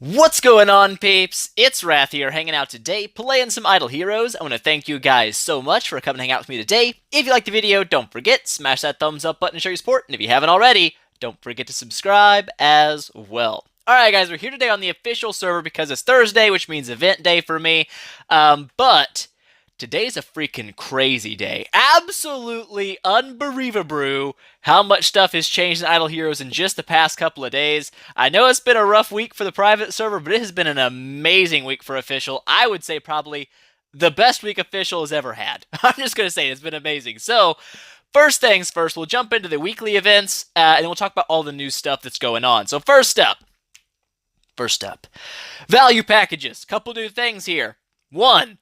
What's going on, peeps? It's Wrath here, hanging out today, playing some Idle Heroes. I want to thank you guys so much for coming to hang out with me today. If you liked the video, don't forget, smash that thumbs up button to show your support, and if you haven't already, don't forget to subscribe as well. Alright guys, we're here today on the official server because it's Thursday, which means event day for me, but today's a freaking crazy day. Absolutely unbelievable how much stuff has changed in Idle Heroes in just the past couple of days. I know it's been a rough week for the private server, but it has been an amazing week for official. I would say probably the best week official has ever had. I'm just going to say it's been amazing. So, first things first, we'll jump into the weekly events, and then we'll talk about all the new stuff that's going on. So first up, value packages. Couple new things here. One,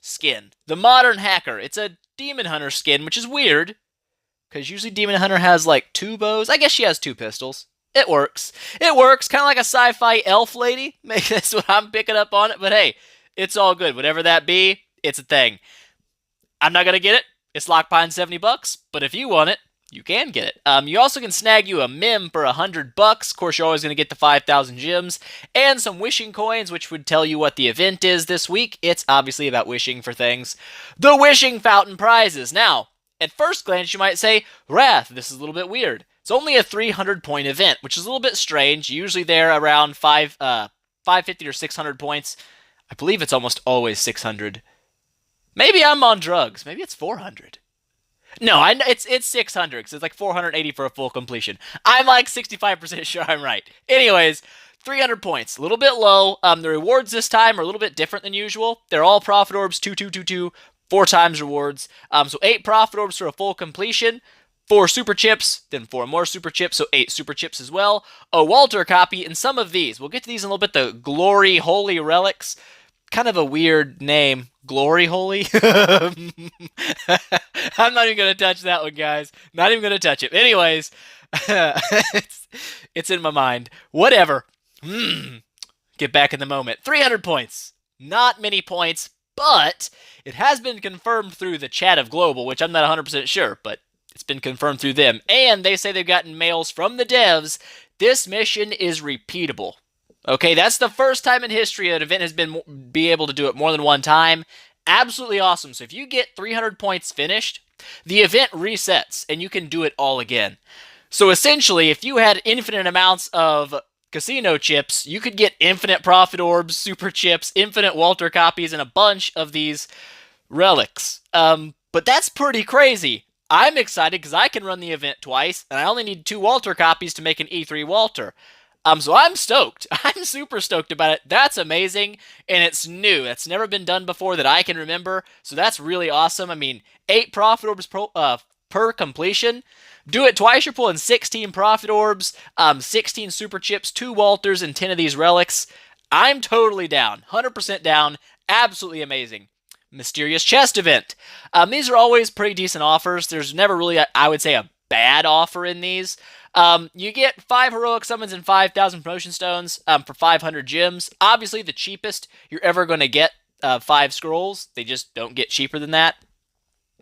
skin. The Modern Hacker. It's a Demon Hunter skin, which is weird, because usually Demon Hunter has like two bows. I guess she has two pistols. It works. It works, kind of like a sci-fi elf lady. Maybe that's what I'm picking up on it, but hey, it's all good. Whatever that be, it's a thing. I'm not going to get it. It's locked behind $70, but if you want it, you can get it. You also can snag you a Mim for $100. Of course, you're always going to get the 5,000 gems and some wishing coins, which would tell you what the event is this week. It's obviously about wishing for things. The Wishing Fountain prizes. Now, at first glance, you might say, Wrath, this is a little bit weird. It's only a 300-point event, which is a little bit strange. Usually they're around 550 or 600 points. I believe it's almost always 600. Maybe I'm on drugs. Maybe it's 400. No, it's 600 because it's like 480 for a full completion. I'm like 65% sure I'm right. Anyways, 300 points, a little bit low. The rewards this time are a little bit different than usual. They're all profit orbs, 2, 4 times rewards. So 8 profit orbs for a full completion, 4 super chips, then 4 more super chips, so 8 super chips as well. A Walter copy, and some of these. We'll get to these in a little bit. The Glory Holy Relics. Kind of a weird name. Glory Holy? I'm not even going to touch that one, guys. Not even going to touch it. Anyways, it's in my mind. Whatever. Get back in the moment. 300 points. Not many points, but it has been confirmed through the chat of Global, which I'm not 100% sure, but it's been confirmed through them. And they say they've gotten mails from the devs. This mission is repeatable. Okay, that's the first time in history an event has be able to do it more than one time. Absolutely awesome. So if you get 300 points finished, the event resets and you can do it all again. So essentially, if you had infinite amounts of casino chips, you could get infinite profit orbs, super chips, infinite Walter copies, and a bunch of these relics. But that's pretty crazy. I'm excited because I can run the event twice, and I only need 2 Walter copies to make an E3 Walter. So I'm stoked. I'm super stoked about it. That's amazing, and it's new. That's never been done before that I can remember, so that's really awesome. I mean, 8 profit orbs per completion. Do it twice, you're pulling 16 profit orbs, 16 super chips, 2 Walters, and 10 of these relics. I'm totally down. 100% down. Absolutely amazing. Mysterious Chest event. These are always pretty decent offers. There's never really, I would say, a bad offer in these. You get 5 heroic summons and 5,000 promotion stones for 500 gems. Obviously, the cheapest you're ever going to get 5 scrolls. They just don't get cheaper than that,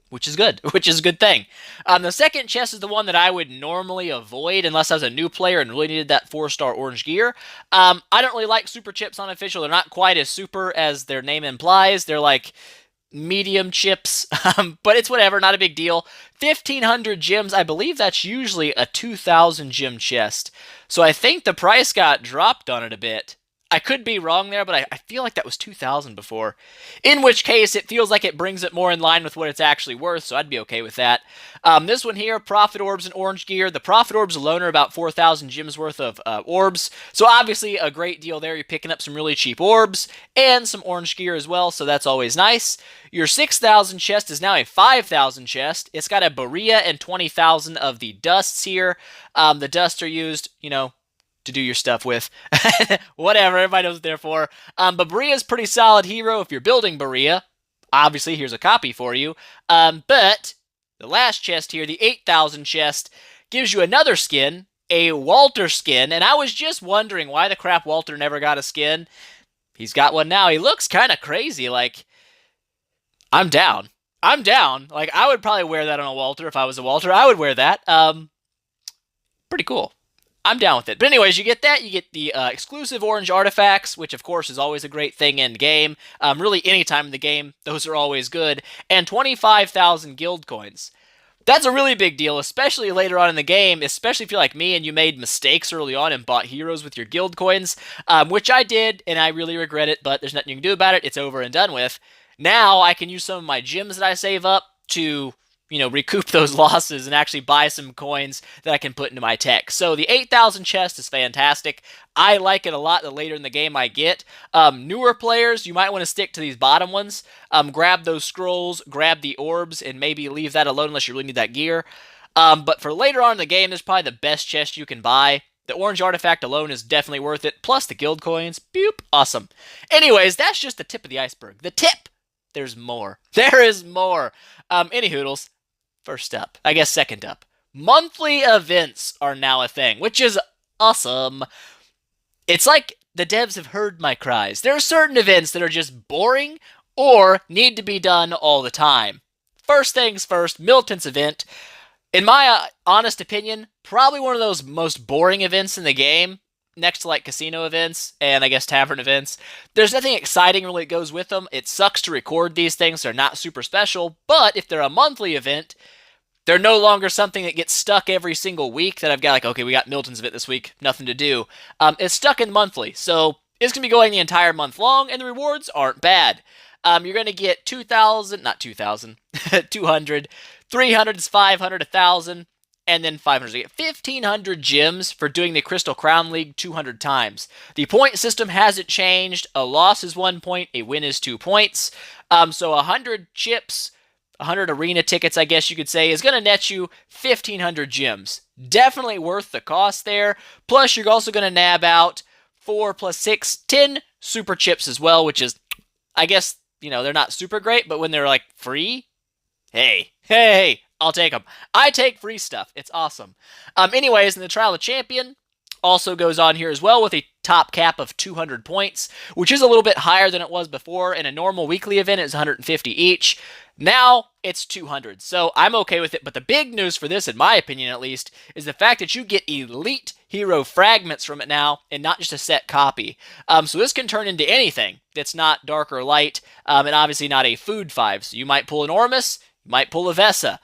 which is good, which is a good thing. The second chest is the one that I would normally avoid unless I was a new player and really needed that 4-star orange gear. I don't really like super chips on official. They're not quite as super as their name implies. They're like medium chips, but it's whatever, not a big deal. 1,500 gems, I believe that's usually a 2,000 gem chest. So I think the price got dropped on it a bit. I could be wrong there, but I feel like that was 2,000 before. In which case, it feels like it brings it more in line with what it's actually worth, so I'd be okay with that. This one here, Profit Orbs and Orange Gear. The Profit Orbs alone are about 4,000 gems worth of orbs, so obviously a great deal there. You're picking up some really cheap orbs and some Orange Gear as well, so that's always nice. Your 6,000 chest is now a 5,000 chest. It's got a Berea and 20,000 of the dusts here. The dusts are used, you know, to do your stuff with. Whatever, everybody knows what they're for. But Berea's pretty solid hero if you're building Berea. Obviously, here's a copy for you. But the last chest here, the 8,000 chest, gives you another skin, a Walter skin. And I was just wondering why the crap Walter never got a skin. He's got one now. He looks kind of crazy. Like, I'm down. I'm down. Like, I would probably wear that on a Walter if I was a Walter. I would wear that. Pretty cool. I'm down with it. But anyways, you get that. You get the exclusive orange artifacts, which of course is always a great thing in game. Really, any time in the game, those are always good. And 25,000 guild coins. That's a really big deal, especially later on in the game, especially if you're like me and you made mistakes early on and bought heroes with your guild coins, which I did, and I really regret it, but there's nothing you can do about it. It's over and done with. Now I can use some of my gems that I save up to recoup those losses and actually buy some coins that I can put into my tech. So the 8,000 chest is fantastic. I like it a lot the later in the game I get. Newer players, you might want to stick to these bottom ones. Grab those scrolls, grab the orbs, and maybe leave that alone unless you really need that gear. But for later on in the game, this is probably the best chest you can buy. The orange artifact alone is definitely worth it, plus the guild coins. Boop, awesome. Anyways, that's just the tip of the iceberg. The tip! There's more. There is more. Any hoodles. First up, I guess second up, monthly events are now a thing, which is awesome. It's like the devs have heard my cries. There are certain events that are just boring or need to be done all the time. First things first, Milton's event. In my honest opinion, probably one of those most boring events in the game, next to like casino events and I guess tavern events. There's nothing exciting really that goes with them. It sucks to record these things. They're not super special, but if they're a monthly event, they're no longer something that gets stuck every single week that I've got like, okay, we got Milton's event this week, nothing to do. It's stuck in monthly, so it's going to be going the entire month long, and the rewards aren't bad. You're going to get 2,000, not 2,000, 200, 300 is 500, 1,000, and then 500. So you get 1,500 gems for doing the Crystal Crown League 200 times. The point system hasn't changed. A loss is 1 point, a win is 2 points. So 100 chips, 100 arena tickets, I guess you could say, is going to net you 1,500 gems. Definitely worth the cost there. Plus, you're also going to nab out 4 plus 6, 10 super chips as well, which is, I guess, they're not super great, but when they're like free, hey, I'll take them. I take free stuff. It's awesome. Anyways, in the Trial of Champion, also goes on here as well with a top cap of 200 points, which is a little bit higher than it was before. In a normal weekly event, it's 150 each. Now, it's 200, so I'm okay with it. But the big news for this, in my opinion at least, is the fact that you get elite hero fragments from it now, and not just a set copy. So this can turn into anything that's not dark or light, and obviously not a food 5. So you might pull an Ormus, you might pull a Vesa,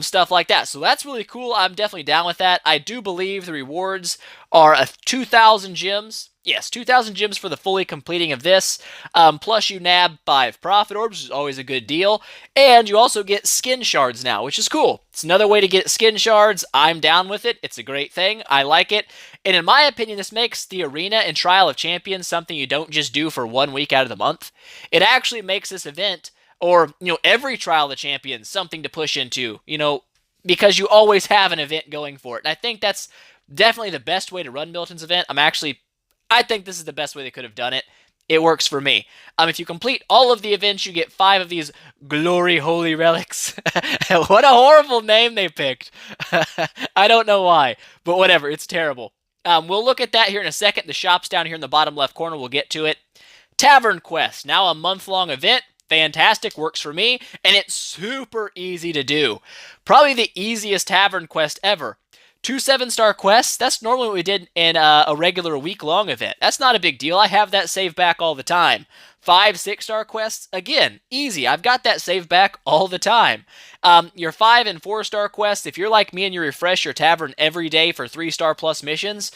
stuff like that. So that's really cool. I'm definitely down with that. I do believe the rewards are 2,000 gems. Yes, 2,000 gems for the fully completing of this. Plus you nab 5 profit orbs, which is always a good deal. And you also get skin shards now, which is cool. It's another way to get skin shards. I'm down with it. It's a great thing. I like it. And in my opinion, this makes the Arena and Trial of Champions something you don't just do for 1 week out of the month. It actually makes this event, or every Trial of the Champions, something to push into, because you always have an event going for it. And I think that's definitely the best way to run Milton's event. I think this is the best way they could have done it. It works for me. If you complete all of the events, you get 5 of these glory holy relics. What a horrible name they picked. I don't know why, but whatever. It's terrible. We'll look at that here in a second. The shop's down here in the bottom left corner. We'll get to it. Tavern Quest, now a month-long event. Fantastic, works for me, and it's super easy to do. Probably the easiest Tavern Quest ever. 2 7-star quests, that's normally what we did in a regular week-long event. That's not a big deal. I have that saved back all the time. 5 6-star quests, again, easy. I've got that saved back all the time. Your 5 and 4-star quests, if you're like me and you refresh your tavern every day for 3-star plus missions,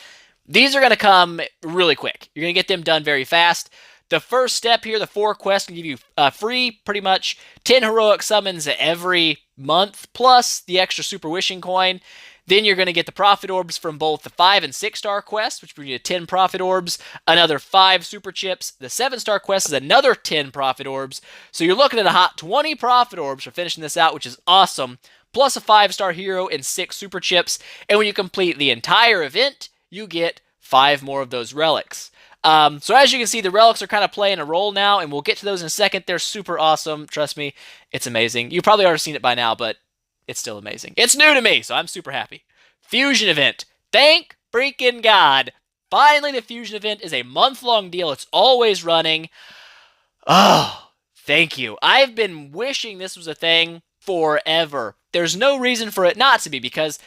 these are going to come really quick. You're going to get them done very fast. The first step here, the 4 quests, can give you free, pretty much, 10 heroic summons every month, plus the extra super wishing coin. Then you're going to get the profit orbs from both the 5 and 6-star quests, which bring you 10 profit orbs, another 5 super chips. The 7-star quest is another 10 profit orbs. So you're looking at a hot 20 profit orbs for finishing this out, which is awesome, plus a 5-star hero and 6 super chips. And when you complete the entire event, you get 5 more of those relics. So as you can see, the relics are kind of playing a role now, and we'll get to those in a second. They're super awesome. Trust me, it's amazing. You probably already seen it by now, but it's still amazing. It's new to me, so I'm super happy. Fusion event. Thank freaking God. Finally, the Fusion event is a month-long deal. It's always running. Oh, thank you. I've been wishing this was a thing forever. There's no reason for it not to be, because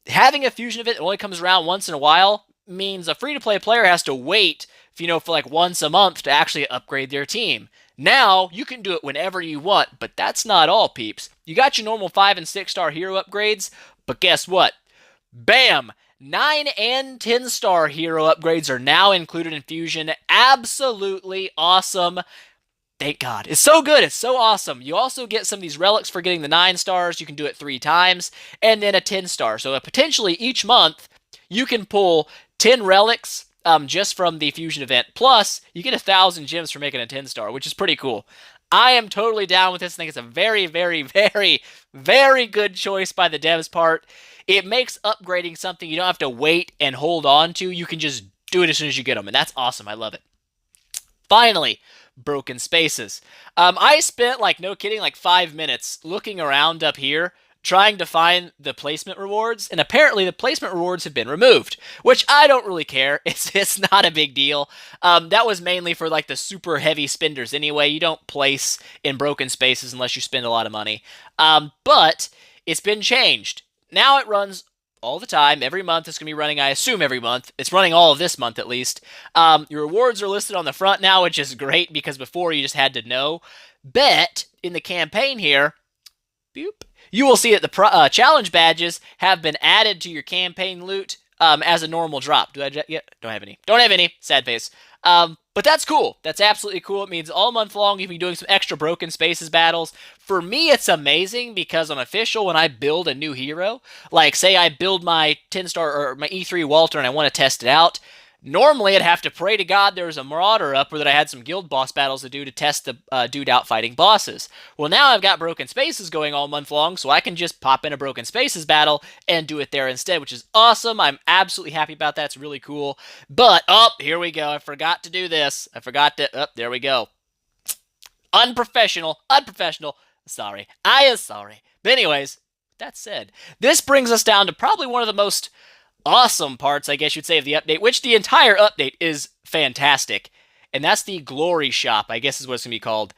Having a fusion event that only comes around once in a while means a free-to-play player has to wait, for like once a month to actually upgrade their team. Now, you can do it whenever you want, but that's not all, peeps. You got your normal 5 and 6 star hero upgrades, but guess what? Bam! 9 and 10 star hero upgrades are now included in Fusion. Absolutely awesome. Thank God. It's so good. It's so awesome. You also get some of these relics for getting the 9 stars. You can do it 3 times. And then a 10 star. So potentially each month, you can pull 10 relics just from the Fusion event. Plus, you get 1,000 gems for making a 10 star, which is pretty cool. I am totally down with this. I think it's a very, very, very, very good choice by the devs part. It makes upgrading something you don't have to wait and hold on to. You can just do it as soon as you get them, and that's awesome. I love it. Finally, broken spaces. I spent, no kidding, 5 minutes looking around up here trying to find the placement rewards, and apparently the placement rewards have been removed, which I don't really care. It's not a big deal. That was mainly for the super heavy spenders anyway. You don't place in broken spaces unless you spend a lot of money. But it's been changed. Now it runs all the time. Every month it's going to be running, I assume every month. It's running all of this month at least. Your rewards are listed on the front now, which is great because before you just had to know. Bet in the campaign here, boop, you will see that the challenge badges have been added to your campaign loot as a normal drop. Do I don't have any. Don't have any. Sad face. But that's cool. That's absolutely cool. It means all month long you can be doing some extra broken spaces battles. For me, it's amazing because on official, when I build a new hero, say I build my 10-star or my E3 Walter and I want to test it out, normally I'd have to pray to God there was a Marauder up or that I had some guild boss battles to do to test the dude out fighting bosses. Well, now I've got broken spaces going all month long, so I can just pop in a broken spaces battle and do it there instead, which is awesome. I'm absolutely happy about that. It's really cool. But, here we go. I forgot to do this. There we go. Unprofessional. Sorry. I am sorry. But anyways, that said, this brings us down to probably one of the most awesome parts, I guess you'd say, of the update, which the entire update is fantastic. And that's the Glory Shop, I guess is what it's going to be called.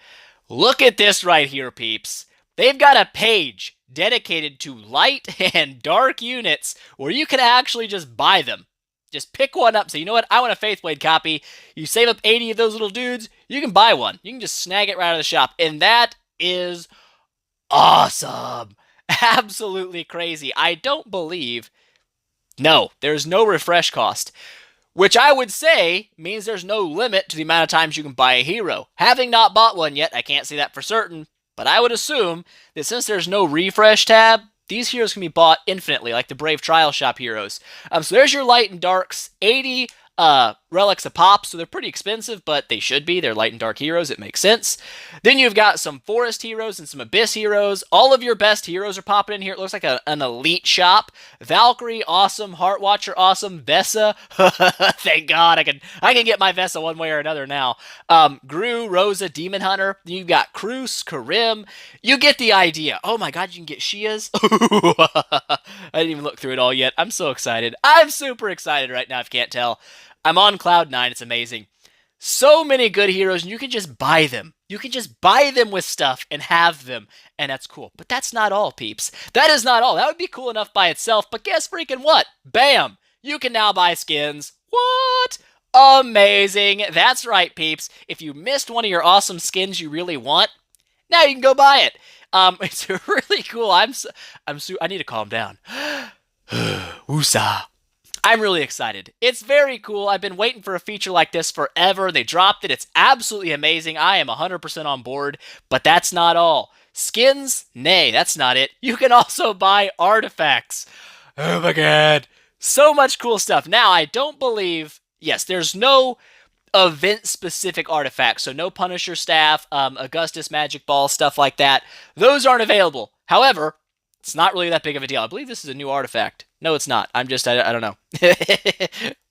Look at this right here, peeps. They've got a page dedicated to light and dark units where you can actually just buy them. Just pick one up. So you know what? I want a Faithblade copy. You save up 80 of those little dudes, you can buy one. You can just snag it right out of the shop. And that is awesome. Absolutely crazy. I don't believe... No, there's no refresh cost, which I would say means there's no limit to the amount of times you can buy a hero. Having not bought one yet, I can't say that for certain, but I would assume that since there's no refresh tab, these heroes can be bought infinitely, like the Brave Trial Shop heroes. So there's your light and darks, 80 relics a pop, so they're pretty expensive, but they should be. They're light and dark heroes. It makes sense. Then you've got some forest heroes and some abyss heroes. All of your best heroes are popping in here. It looks like an elite shop. Valkyrie, awesome. Heartwatcher, awesome. Vesa, thank God. I can get my Vesa one way or another now. Gru, Rosa, Demon Hunter. You've got Cruz, Karim. You get the idea. Oh my God, you can get Shias. I didn't even look through it all yet. I'm so excited. I'm super excited right now, if you can't tell. I'm on cloud 9. It's amazing. So many good heroes, and you can just buy them. You can just buy them with stuff and have them, and that's cool. But that's not all, peeps. That is not all. That would be cool enough by itself, but guess freaking what? Bam! You can now buy skins. What? Amazing. That's right, peeps. If you missed one of your awesome skins you really want, now you can go buy it. It's really cool. I need to calm down. Woosah. I'm really excited. It's very cool. I've been waiting for a feature like this forever. They dropped it. It's absolutely amazing. I am 100% on board, but that's not all. Skins? Nay, that's not it. You can also buy artifacts. Oh my God. So much cool stuff. Now, I don't believe... Yes, there's no event-specific artifacts, so no Punisher Staff, Augustus Magic Ball, stuff like that. Those aren't available. However, it's not really that big of a deal. I believe this is a new artifact. No, it's not. I don't know.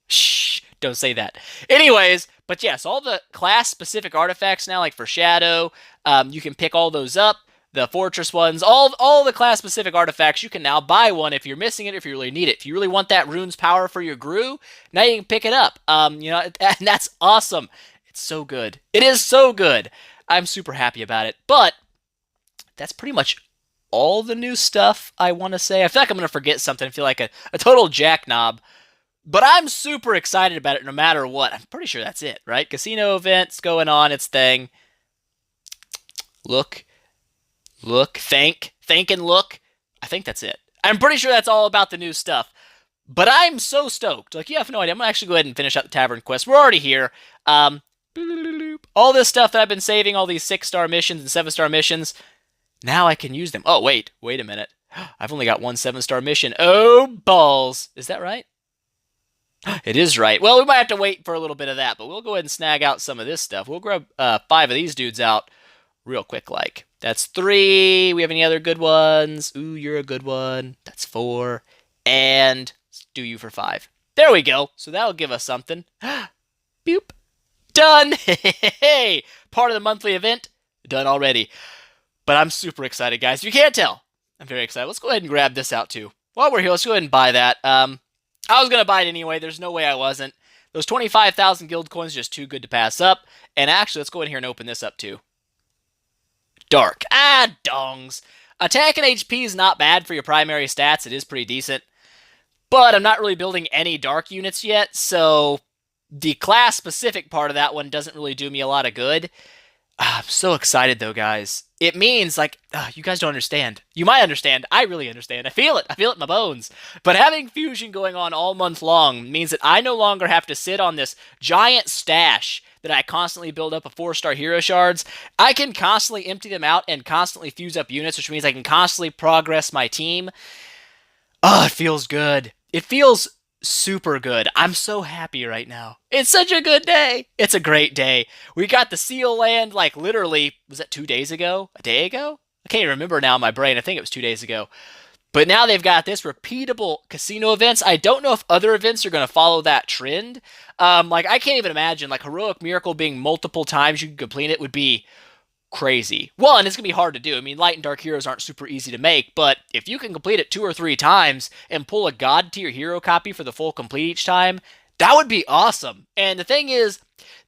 Shh, don't say that. Anyways, but yes, all the class-specific artifacts now, like for Shadow, you can pick all those up. The Fortress ones, all the class-specific artifacts, you can now buy one if you're missing it, if you really need it. If you really want that rune's power for your Gru, now you can pick it up. And that's awesome. It's so good. It is so good. I'm super happy about it. But that's pretty much all the new stuff, I want to say. I feel like I'm going to forget something. I feel like a total jackknob. But I'm super excited about it no matter what. I'm pretty sure that's it, right? Casino events going on, its thing. Look, think and look. I think that's it. I'm pretty sure that's all about the new stuff. But I'm so stoked. Like, you have no idea. I'm going to actually go ahead and finish out the Tavern quest. We're already here. All this stuff that I've been saving, all these 6-star missions and 7-star missions, now I can use them. Oh, wait a minute. I've only got one 7-star mission. Oh, balls. Is that right? It is right. Well, we might have to wait for a little bit of that, but we'll go ahead and snag out some of this stuff. We'll grab 5 of these dudes out real quick like. That's 3. We have any other good ones? Ooh, you're a good one. That's 4. And let's do you for 5. There we go. So that'll give us something. Boop. Done. Hey, part of the monthly event. Done already. But I'm super excited, guys. If you can't tell, I'm very excited. Let's go ahead and grab this out, too. While we're here, let's go ahead and buy that. I was going to buy it anyway. There's no way I wasn't. Those 25,000 guild coins are just too good to pass up. And actually, let's go in here and open this up, too. Dark. Ah, dongs. Attack and HP is not bad for your primary stats. It is pretty decent. But I'm not really building any dark units yet, so the class-specific part of that one doesn't really do me a lot of good. I'm so excited, though, guys. It means, like, you guys don't understand. You might understand. I really understand. I feel it. I feel it in my bones. But having Fusion going on all month long means that I no longer have to sit on this giant stash that I constantly build up of 4-star hero shards. I can constantly empty them out and constantly fuse up units, which means I can constantly progress my team. Oh, it feels good. It feels super good. I'm so happy right now. It's such a good day. It's a great day. We got the Seal Land, like, literally, was that 2 days ago? A day ago? I can't even remember now in my brain. I think it was 2 days ago. But now they've got this repeatable casino events. I don't know if other events are going to follow that trend. Like, I can't even imagine, like, Heroic Miracle being multiple times you can complete it would be crazy. Well, and it's going to be hard to do. I mean, Light and Dark Heroes aren't super easy to make, but if you can complete it 2 or 3 times and pull a God tier hero copy for the full complete each time, that would be awesome. And the thing is,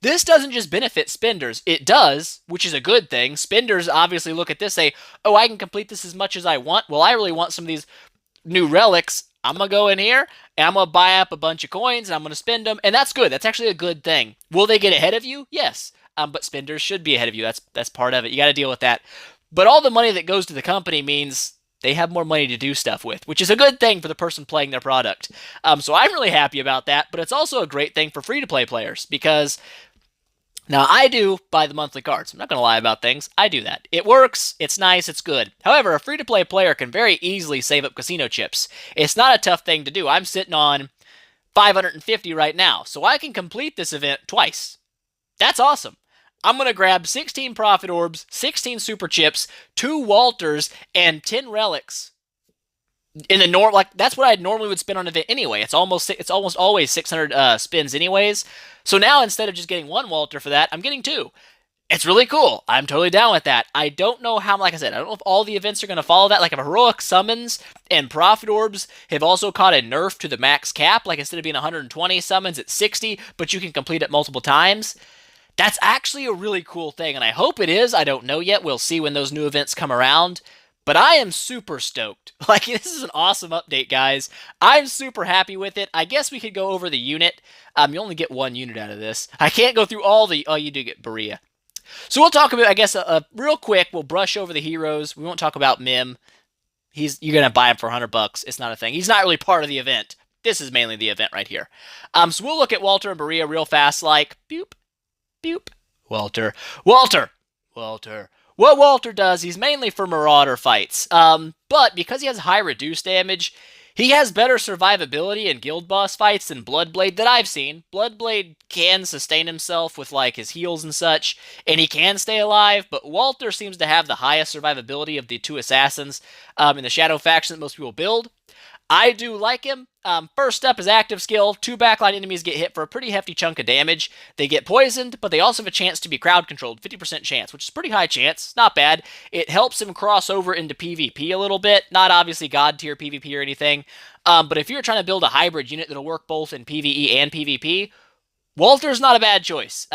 this doesn't just benefit spenders. It does, which is a good thing. Spenders obviously look at this, say, oh, I can complete this as much as I want. Well, I really want some of these new relics. I'm going to go in here, and I'm going to buy up a bunch of coins, and I'm going to spend them, and that's good. That's actually a good thing. Will they get ahead of you? Yes. But spenders should be ahead of you. That's part of it. You got to deal with that. But all the money that goes to the company means they have more money to do stuff with, which is a good thing for the person playing their product. So I'm really happy about that, but it's also a great thing for free-to-play players because now I do buy the monthly cards. I'm not going to lie about things. I do that. It works. It's nice. It's good. However, a free-to-play player can very easily save up casino chips. It's not a tough thing to do. I'm sitting on 550 right now, so I can complete this event twice. That's awesome. I'm going to grab 16 Profit Orbs, 16 Super Chips, 2 Walters, and 10 Relics. In the like that's what I normally would spend on an event anyway. It's almost always 600 spins anyways. So now instead of just getting 1 Walter for that, I'm getting 2. It's really cool. I'm totally down with that. I don't know how, like I said, I don't know if all the events are going to follow that. Like if Heroic Summons and Profit Orbs have also caught a nerf to the max cap, like instead of being 120 summons, it's 60, but you can complete it multiple times. That's actually a really cool thing, and I hope it is. I don't know yet. We'll see when those new events come around. But I am super stoked. Like, this is an awesome update, guys. I'm super happy with it. I guess we could go over the unit. You only get 1 unit out of this. I can't go through all the... Oh, you do get Berea. So we'll talk about, I guess, real quick, we'll brush over the heroes. We won't talk about Mim. You're going to buy him for $100. It's not a thing. He's not really part of the event. This is mainly the event right here. So we'll look at Walter and Berea real fast, like, boop. Boop. Walter. What Walter does, he's mainly for Marauder fights. But because he has high reduced damage, he has better survivability in guild boss fights than Bloodblade that I've seen. Bloodblade can sustain himself with like his heals and such, and he can stay alive, but Walter seems to have the highest survivability of the 2 assassins in the Shadow faction that most people build. I do like him. First up is active skill. 2 backline enemies get hit for a pretty hefty chunk of damage. They get poisoned, but they also have a chance to be crowd controlled. 50% chance, which is pretty high chance. Not bad. It helps him cross over into PvP a little bit. Not obviously god tier PvP or anything. But if you're trying to build a hybrid unit that'll work both in PvE and PvP, Walter's not a bad choice,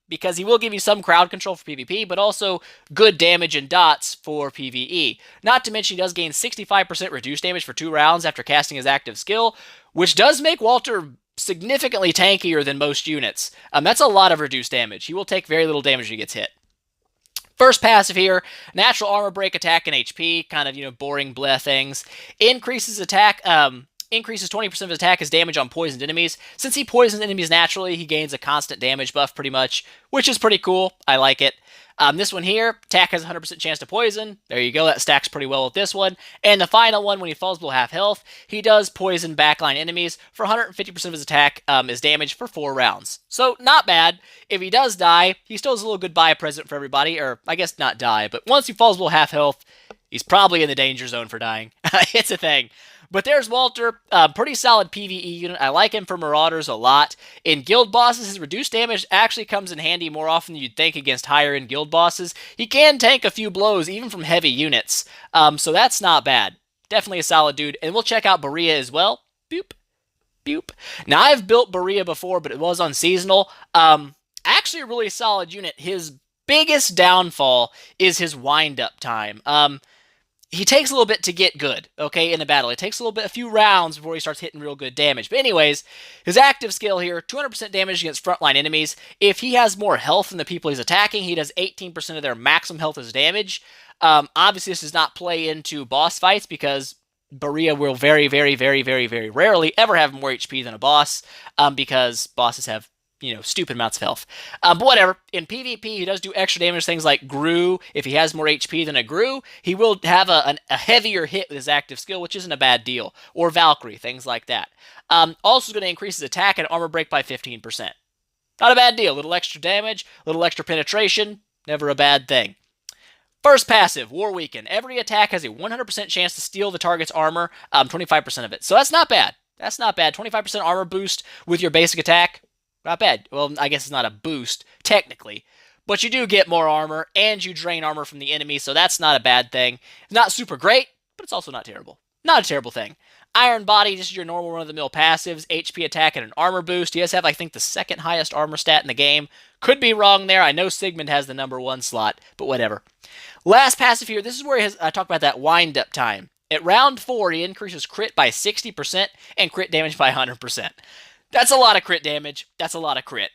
because he will give you some crowd control for PvP, but also good damage and dots for PvE. Not to mention he does gain 65% reduced damage for 2 rounds after casting his active skill, which does make Walter significantly tankier than most units. That's a lot of reduced damage. He will take very little damage when he gets hit. First passive here, natural armor break, attack, and HP, kind of, boring bleh things. Increases attack, increases 20% of his attack as damage on poisoned enemies. Since he poisons enemies naturally, he gains a constant damage buff pretty much, which is pretty cool. I like it. This one here, attack has a 100% chance to poison. There you go, that stacks pretty well with this one. And the final one, when he falls below half health, he does poison backline enemies for 150% of his attack as damage for 4 rounds. So, not bad. If he does die, he still has a little goodbye present for everybody, or I guess not die, but once he falls below half health, he's probably in the danger zone for dying. It's a thing. But there's Walter, pretty solid PvE unit. I like him for Marauders a lot. In guild bosses, his reduced damage actually comes in handy more often than you'd think against higher end guild bosses. He can tank a few blows, even from heavy units, so that's not bad. Definitely a solid dude. And we'll check out Berea as well. Boop, boop. Now, I've built Berea before, but it was on seasonal. Actually a really solid unit. His biggest downfall is his wind-up time. He takes a little bit to get good, okay, in a battle. It takes a few rounds before he starts hitting real good damage. But anyways, his active skill here, 200% damage against frontline enemies. If he has more health than the people he's attacking, he does 18% of their maximum health as damage. Obviously, this does not play into boss fights because Berea will very, very, very, very, very rarely ever have more HP than a boss, because bosses have stupid amounts of health. But whatever. In PvP, he does do extra damage, things like Gru. If he has more HP than a Gru, he will have a heavier hit with his active skill, which isn't a bad deal. Or Valkyrie, things like that. Also going to increase his attack and armor break by 15%. Not a bad deal. A little extra damage, a little extra penetration, never a bad thing. First passive, War Weaken. Every attack has a 100% chance to steal the target's armor, 25% of it. So that's not bad. That's not bad. 25% armor boost with your basic attack. Not bad. Well, I guess it's not a boost, technically. But you do get more armor, and you drain armor from the enemy, so that's not a bad thing. It's not super great, but it's also not terrible. Not a terrible thing. Iron Body, just your normal run-of-the-mill passives, HP attack, and an armor boost. He does have, I think, the second highest armor stat in the game. Could be wrong there. I know Sigmund has the number 1 slot, but whatever. Last passive here, this is where I talk about that wind-up time. At round 4, he increases crit by 60% and crit damage by 100%. That's a lot of crit damage. That's a lot of crit.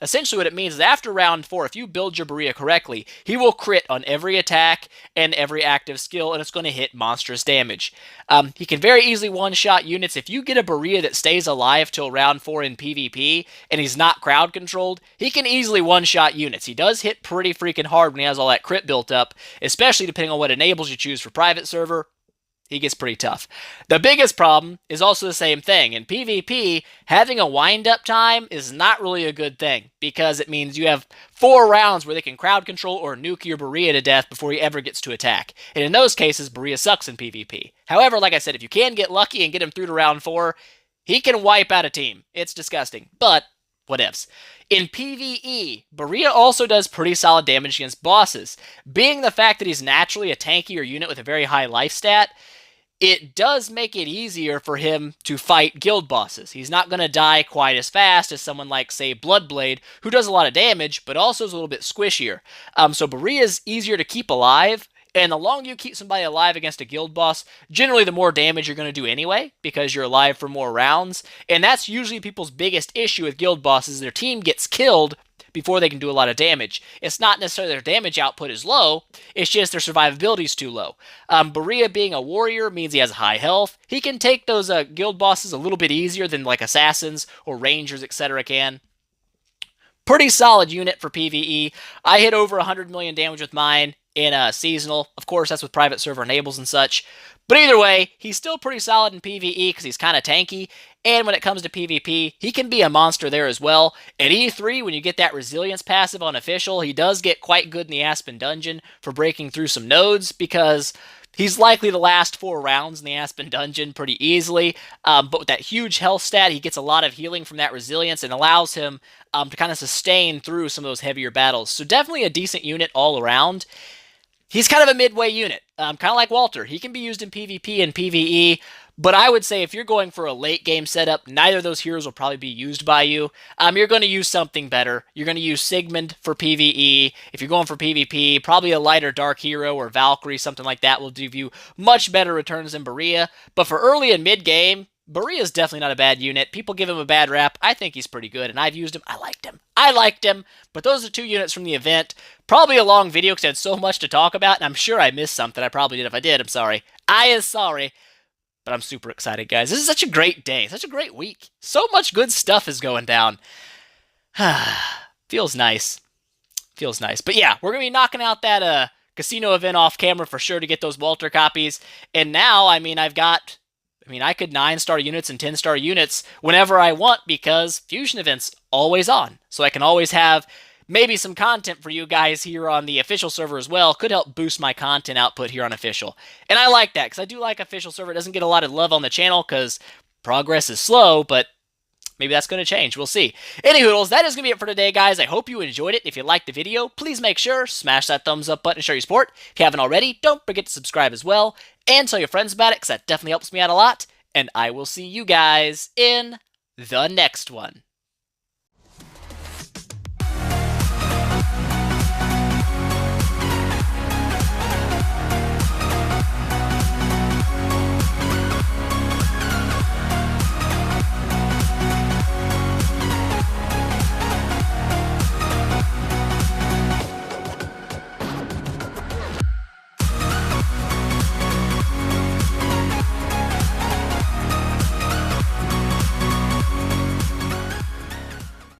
Essentially what it means is after round 4, if you build your Berea correctly, he will crit on every attack and every active skill, and it's going to hit monstrous damage. He can very easily one-shot units. If you get a Berea that stays alive till round 4 in PvP, and he's not crowd controlled, he can easily one-shot units. He does hit pretty freaking hard when he has all that crit built up, especially depending on what enables you choose for private server. He gets pretty tough. The biggest problem is also the same thing. In PvP, having a wind-up time is not really a good thing, because it means you have 4 rounds where they can crowd control or nuke your Berea to death before he ever gets to attack. And in those cases, Berea sucks in PvP. However, like I said, if you can get lucky and get him through to round 4, he can wipe out a team. It's disgusting, but whatevs. In PvE, Berea also does pretty solid damage against bosses. Being the fact that he's naturally a tankier unit with a very high life stat, it does make it easier for him to fight guild bosses. He's not going to die quite as fast as someone like, say, Bloodblade, who does a lot of damage, but also is a little bit squishier. So Berea is easier to keep alive, and the longer you keep somebody alive against a guild boss, generally the more damage you're going to do anyway, because you're alive for more rounds. And that's usually people's biggest issue with guild bosses. Their team gets killed before they can do a lot of damage. It's not necessarily their damage output is low, it's just their survivability is too low. Berea being a warrior means he has high health. He can take those guild bosses a little bit easier than like assassins or rangers, etc. can. Pretty solid unit for PvE. I hit over 100 million damage with mine in seasonal. Of course, that's with private server enables and such. But either way, he's still pretty solid in PvE because he's kind of tanky. And when it comes to PvP, he can be a monster there as well. At E3, when you get that resilience passive on official, he does get quite good in the Aspen dungeon for breaking through some nodes, because he's likely to last 4 rounds in the Aspen dungeon pretty easily. But with that huge health stat, he gets a lot of healing from that resilience and allows him to kind of sustain through some of those heavier battles. So definitely a decent unit all around. He's kind of a midway unit, kind of like Walter. He can be used in PvP and PvE, but I would say if you're going for a late game setup, neither of those heroes will probably be used by you. You're going to use something better. You're going to use Sigmund for PvE. If you're going for PvP, probably a lighter dark hero or Valkyrie, something like that will give you much better returns than Berea. But for early and mid game, Berea is definitely not a bad unit. People give him a bad rap. I think he's pretty good, and I've used him. I liked him. But those are 2 units from the event. Probably a long video because I had so much to talk about, and I'm sure I missed something. I probably did. If I did, I'm sorry. I is sorry. But I'm super excited, guys. This is such a great day. Such a great week. So much good stuff is going down. Feels nice. Feels nice. But yeah, we're going to be knocking out that casino event off camera for sure to get those Walter copies. And now, I could 9-star units and 10-star units whenever I want because Fusion event's always on. So I can always have maybe some content for you guys here on the official server as well. Could help boost my content output here on official. And I like that because I do like official server. It doesn't get a lot of love on the channel because progress is slow, but maybe that's going to change. We'll see. Anyhoodles, that is going to be it for today, guys. I hope you enjoyed it. If you liked the video, please make sure, smash that thumbs up button to show your support. If you haven't already, don't forget to subscribe as well. And tell your friends about it because that definitely helps me out a lot. And I will see you guys in the next one.